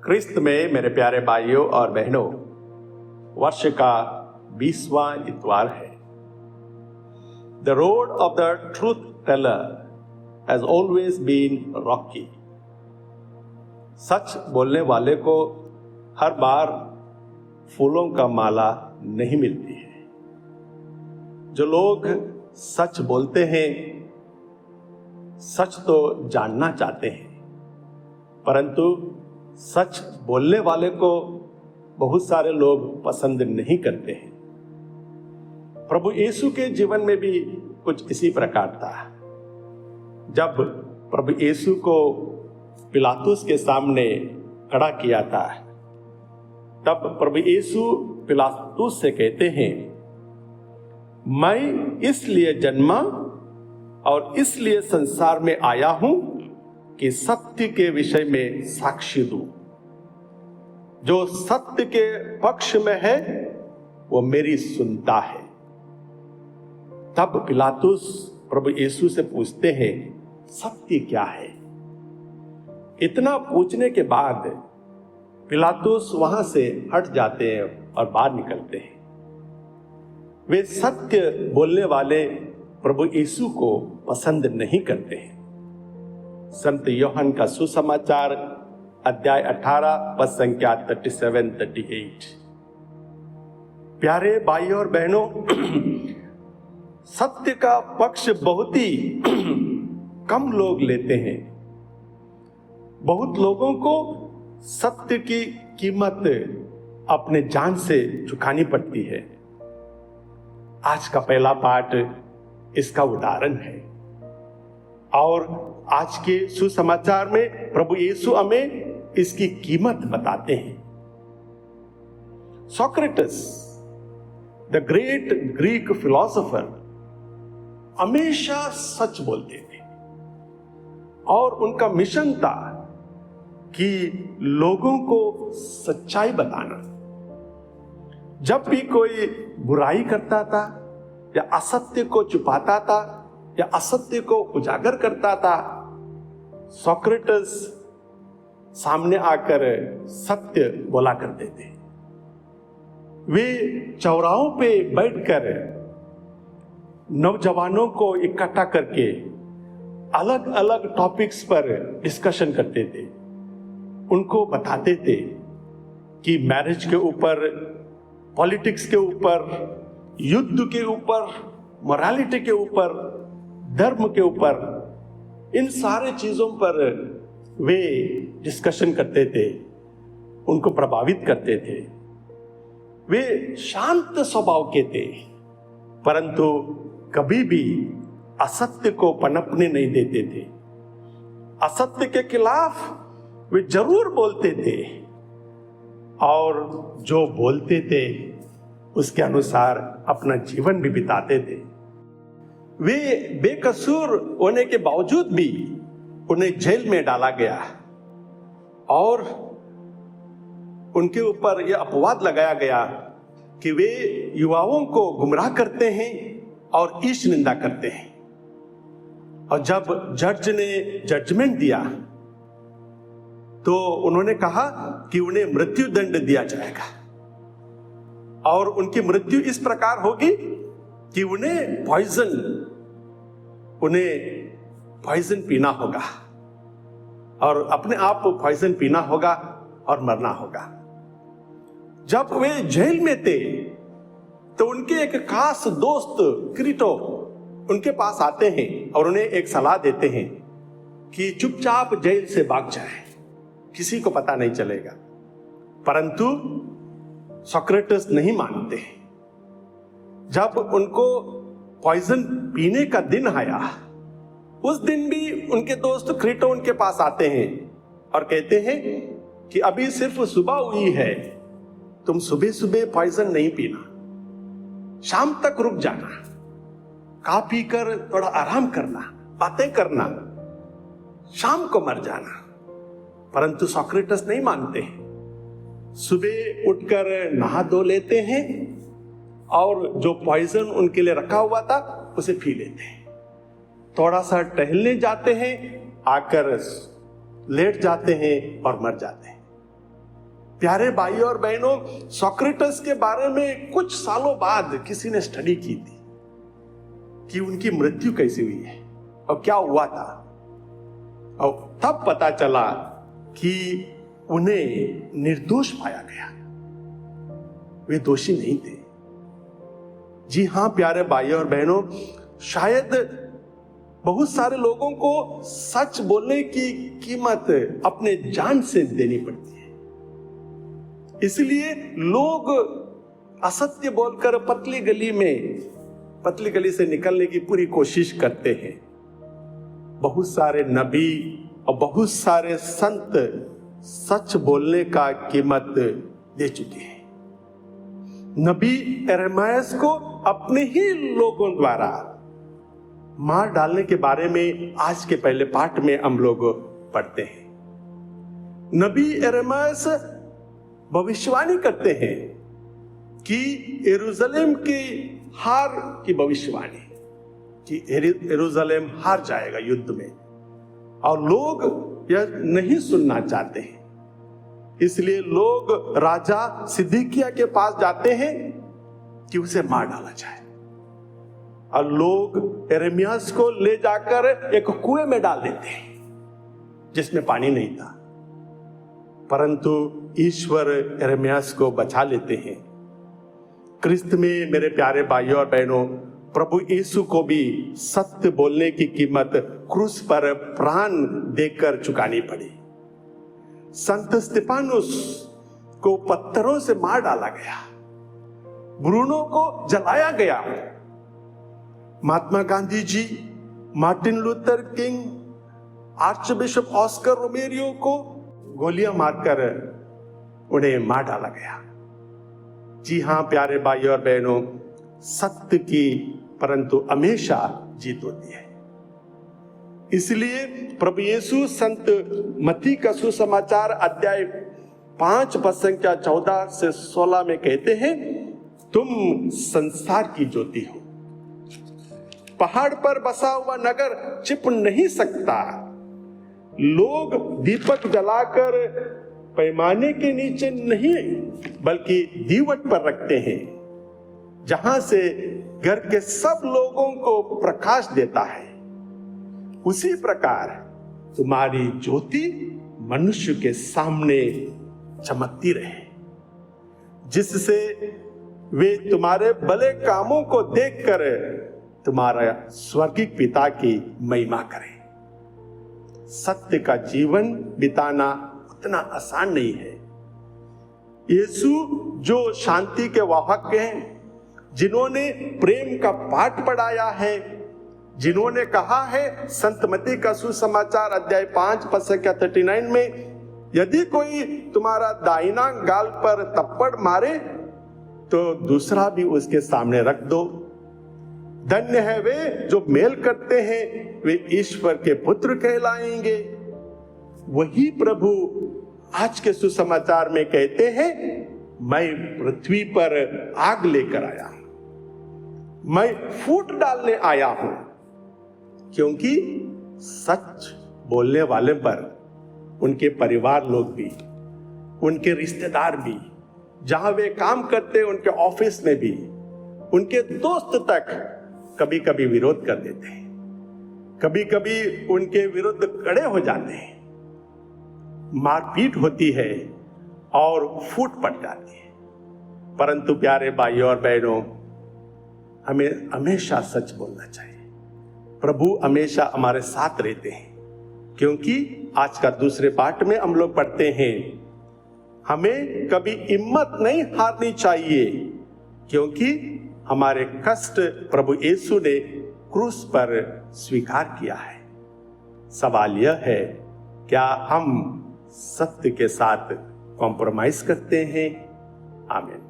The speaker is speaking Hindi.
क्रिस्त में मेरे प्यारे भाइयों और बहनों, वर्ष का 20वां इतवार है। The road of the truth teller has always been rocky. सच बोलने वाले को हर बार फूलों का माला नहीं मिलती है। जो लोग सच बोलते हैं, सच तो जानना चाहते हैं, परंतु सच बोलने वाले को बहुत सारे लोग पसंद नहीं करते हैं। प्रभु यीशु के जीवन में भी कुछ इसी प्रकार था। जब प्रभु यीशु को पिलातुस के सामने खड़ा किया था, तब प्रभु यीशु पिलातुस से कहते हैं, मैं इसलिए जन्मा और इसलिए संसार में आया हूं कि सत्य के विषय में साक्षी दूं। जो सत्य के पक्ष में है वो मेरी सुनता है। तब पिलातुस प्रभु यीशु से पूछते हैं, सत्य क्या है? इतना पूछने के बाद पिलातुस वहां से हट जाते हैं और बाहर निकलते हैं। वे सत्य बोलने वाले प्रभु यीशु को पसंद नहीं करते हैं। संत यूहन्ना का सुसमाचार अध्याय 18 पद संख्या 37-38। प्यारे भाइयों और बहनों, सत्य का पक्ष बहुत ही कम लोग लेते हैं। बहुत लोगों को सत्य की कीमत अपने जान से चुकानी पड़ती है। आज का पहला पाठ इसका उदाहरण है। और आज के सुसमाचार में प्रभु यीशु हमें इसकी कीमत बताते हैं। Socrates, the great Greek philosopher, हमेशा सच बोलते थे और उनका मिशन था कि लोगों को सच्चाई बताना। जब भी कोई बुराई करता था या असत्य को छुपाता था या असत्य को उजागर करता था, सोक्रेटस सामने आकर सत्य बोला करते थे। वे चौराहों पे बैठकर नौजवानों को इकट्ठा करके अलग अलग टॉपिक्स पर डिस्कशन करते थे। उनको बताते थे कि मैरिज के ऊपर, पॉलिटिक्स के ऊपर, युद्ध के ऊपर, मोरालिटी के ऊपर, धर्म के ऊपर, इन सारे चीजों पर वे डिस्कशन करते थे, उनको प्रभावित करते थे। वे शांत स्वभाव के थे, परंतु कभी भी असत्य को पनपने नहीं देते थे। असत्य के खिलाफ वे जरूर बोलते थे और जो बोलते थे उसके अनुसार अपना जीवन भी बिताते थे। वे बेकसूर होने के बावजूद भी उन्हें जेल में डाला गया और उनके ऊपर यह अपवाद लगाया गया कि वे युवाओं को गुमराह करते हैं और ईश निंदा करते हैं। और जब जज ने जजमेंट दिया तो उन्होंने कहा कि उन्हें मृत्यु दंड दिया जाएगा और उनकी मृत्यु इस प्रकार होगी कि उन्हें पॉइजन पीना होगा और अपने आप पॉइजन पीना होगा और मरना होगा। जब वे जेल में थे तो उनके एक खास दोस्त क्रीटो उनके पास आते हैं और उन्हें एक सलाह देते हैं कि चुपचाप जेल से भाग जाए, किसी को पता नहीं चलेगा। परंतु सोक्रेटस नहीं मानते। जब उनको पॉइजन पीने का दिन आया, उस दिन भी उनके दोस्त क्रीटो उनके पास आते हैं और कहते हैं कि अभी सिर्फ सुबह हुई है, तुम सुबह सुबह पॉइजन नहीं पीना, शाम तक रुक जाना, खा पी कर थोड़ा आराम करना, बातें करना, शाम को मर जाना। परंतु सोक्रेटस नहीं मानते। सुबह उठकर नहा धो लेते हैं और जो पॉइजन उनके लिए रखा हुआ था उसे पी लेते हैं। थोड़ा सा टहलने जाते हैं, आकर लेट जाते हैं और मर जाते हैं। प्यारे भाई और बहनों, सोक्रेटिस के बारे में कुछ सालों बाद किसी ने स्टडी की थी कि उनकी मृत्यु कैसी हुई है और क्या हुआ था, और तब पता चला कि उन्हें निर्दोष पाया गया, वे दोषी नहीं थे। जी हां प्यारे भाई और बहनों, शायद बहुत सारे लोगों को सच बोलने की कीमत अपने जान से देनी पड़ती है, इसलिए लोग असत्य बोलकर पतली गली से निकलने की पूरी कोशिश करते हैं। बहुत सारे नबी और बहुत सारे संत सच बोलने का कीमत दे चुके हैं। नबी यिर्मयाह को अपने ही लोगों द्वारा मार डालने के बारे में आज के पहले पाठ में हम लोग पढ़ते हैं। नबी यिर्मयाह भविष्यवाणी करते हैं कि यरूशलेम की हार की भविष्यवाणी, कि यरूशलेम हार जाएगा युद्ध में, और लोग यह नहीं सुनना चाहते हैं। इसलिए लोग राजा सिदकिय्याह के पास जाते हैं कि उसे मार डाला जाए, और लोग यिर्मयाह को ले जाकर एक कुएं में डाल देते हैं जिसमें पानी नहीं था, परंतु ईश्वर यिर्मयाह को बचा लेते हैं। क्रिस्त में मेरे प्यारे भाइयों और बहनों, प्रभु यीशु को भी सत्य बोलने की कीमत क्रूस पर प्राण देकर चुकानी पड़ी। संत स्तिफानुस को पत्थरों से मार डाला गया, ब्रूनो को जलाया गया, Mahatma Gandhi ji, Martin Luther King, archbishop Oscar Romero को गोलियां मारकर उन्हें मार डाला गया। जी हां प्यारे भाइयों और बहनों, सत्य की परंतु हमेशा जीत होती है। इसलिए प्रभु यीशु संत मत्ती का सुसमाचार अध्याय 5 पद संख्या 14 से 16 में कहते हैं, तुम संसार की ज्योति हो। पहाड़ पर बसा हुआ नगर छिप नहीं सकता। लोग दीपक जलाकर पैमाने के नीचे नहीं बल्कि दीवट पर रखते हैं, जहां से घर के सब लोगों को प्रकाश देता है। उसी प्रकार तुम्हारी ज्योति मनुष्य के सामने चमकती रहे, जिससे वे तुम्हारे भले कामों को देखकर तुम्हारा स्वर्गिक पिता की महिमा करें। सत्य का जीवन बिताना उतना आसान नहीं है। यीशु जो शांति के वाहक हैं, जिन्होंने प्रेम का पाठ पढ़ाया है, जिन्होंने कहा है संत मत्ती का सुसमाचार अध्याय 5 पद संख्या 39 में, यदि कोई तुम्हारा दाहिना गाल पर थप्पड़ मारे तो दूसरा भी उसके सामने रख दो। धन्य है वे जो मेल करते हैं, वे ईश्वर के पुत्र कहलाएंगे। वही प्रभु आज के सुसमाचार में कहते हैं, मैं पृथ्वी पर आग लेकर आया हूं, मैं फूट डालने आया हूं, क्योंकि सच बोलने वाले पर उनके परिवार लोग भी, उनके रिश्तेदार भी, जहां वे काम करते हैं उनके ऑफिस में भी, उनके दोस्त तक कभी कभी विरोध कर देते हैं, कभी कभी उनके विरुद्ध खड़े हो जाते हैं, मारपीट होती है और फूट पड़ जाती है। परंतु प्यारे भाइयों और बहनों, हमें हमेशा सच बोलना चाहिए। प्रभु हमेशा हमारे साथ रहते हैं, क्योंकि आज का दूसरे पाठ में हम लोग पढ़ते हैं, हमें कभी हिम्मत नहीं हारनी चाहिए, क्योंकि हमारे कष्ट प्रभु यीशु ने क्रूस पर स्वीकार किया है। सवाल यह है, क्या हम सत्य के साथ कॉम्प्रोमाइज करते हैं? आमीन।